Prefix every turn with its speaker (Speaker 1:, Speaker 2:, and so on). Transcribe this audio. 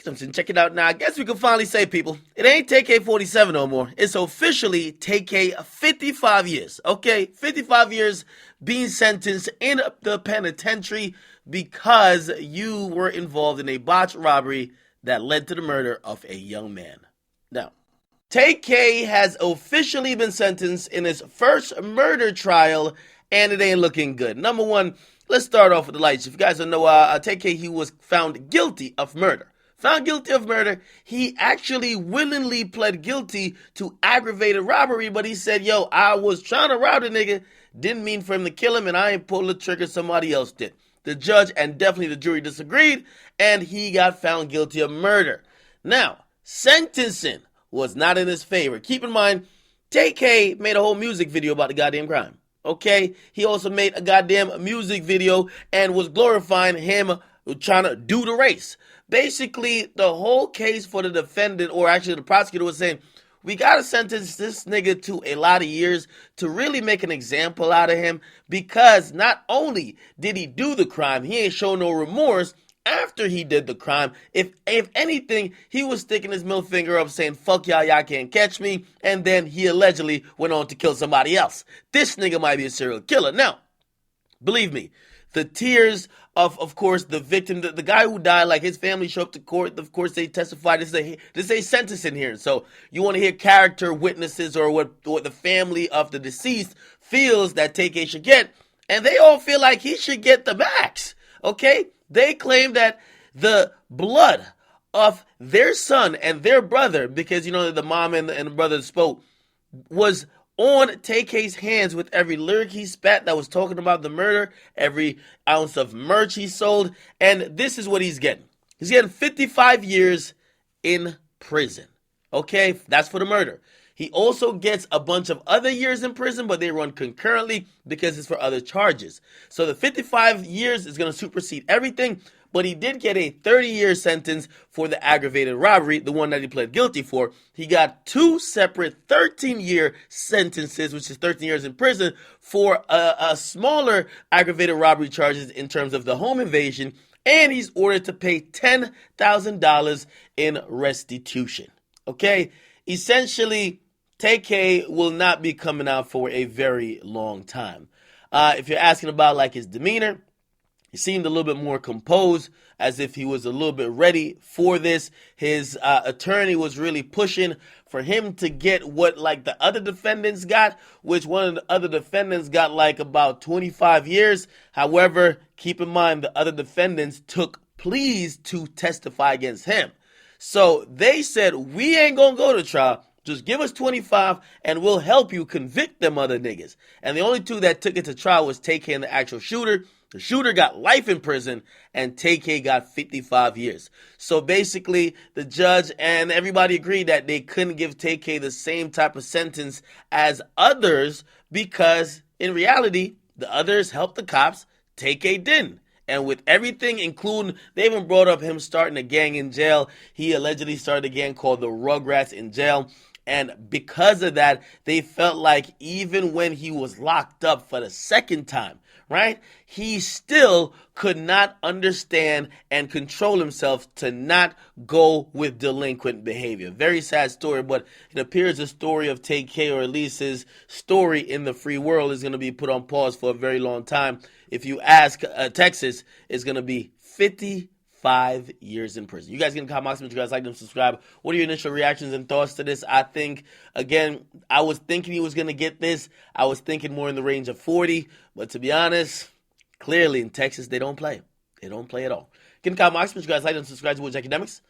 Speaker 1: Check it out now. I guess we can finally say, people, it ain't Tay K 47 no more. It's officially Tay K 55 years. Okay, 55 years being sentenced in the penitentiary because you were involved in a botched robbery that led to the murder of a young man. Now, Tay K has officially been sentenced in his first murder trial, and it ain't looking good. Number one, let's start off with the lights. If you guys don't know, Tay K, he was found guilty of murder. Found guilty of murder. He actually willingly pled guilty to aggravated robbery, but he said, yo, I was trying to rob the nigga. Didn't mean for him to kill him, and I ain't pulled the trigger, somebody else did. The judge and definitely the jury disagreed, and he got found guilty of murder. Now, sentencing was not in his favor. Keep in mind, Tay K made a whole music video about the goddamn crime. Okay? He also made a goddamn music video and was glorifying him trying to do the race. Basically, the whole case for the defendant, or actually the prosecutor, was saying, we got to sentence this nigga to a lot of years to really make an example out of him, because not only did he do the crime, he ain't show no remorse after he did the crime. If anything, he was sticking his middle finger up saying, fuck y'all can't catch me, and then he allegedly went on to kill somebody else. This nigga might be a serial killer. Now, believe me, the tears of course, the victim, the guy who died, like his family showed up to court. Of course, they testified. This is a sentencing hearing. So you want to hear character witnesses or what the family of the deceased feels that Tay K should get. And they all feel like he should get the max. Okay? They claim that the blood of their son and their brother, because, you know, the mom and the brother spoke, was on Tay K's hands with every lyric he spat that was talking about the murder, every ounce of merch he sold, and this is what he's getting. He's getting 55 years in prison. Okay, that's for the murder. He also gets a bunch of other years in prison, but they run concurrently because it's for other charges. So the 55 years is going to supersede everything, but he did get a 30-year sentence for the aggravated robbery, the one that he pled guilty for. He got two separate 13-year sentences, which is 13 years in prison, for a smaller aggravated robbery charges in terms of the home invasion, and he's ordered to pay $10,000 in restitution. Okay? Essentially, Tay K will not be coming out for a very long time. If you're asking about like his demeanor, he seemed a little bit more composed, as if he was a little bit ready for this. His attorney was really pushing for him to get what like the other defendants got, which one of the other defendants got like about 25 years. However, keep in mind the other defendants took pleas to testify against him. So they said, we ain't gonna go to trial. Just give us 25 and we'll help you convict them other niggas. And the only two that took it to trial was Tay K and the actual shooter. The shooter got life in prison and Tay K got 55 years. So basically, the judge and everybody agreed that they couldn't give Tay K the same type of sentence as others because in reality, the others helped the cops, Tay K didn't. And with everything, including, they even brought up him starting a gang in jail. He allegedly started a gang called the Rugrats in jail. And because of that, they felt like even when he was locked up for the second time, right, he still could not understand and control himself to not go with delinquent behavior. Very sad story, but it appears the story of Tay K, or at least his story in the free world, is going to be put on pause for a very long time. If you ask Texas, it's going to be 55 years in prison. You guys get in the comment box. Make sure you guys like and subscribe. What are your initial reactions and thoughts to this? I think, again, I was thinking he was going to get this. I was thinking more in the range of 40. But to be honest, clearly in Texas, they don't play. They don't play at all. Get in the comment box. Make sure you guys like and subscribe to Akademiks.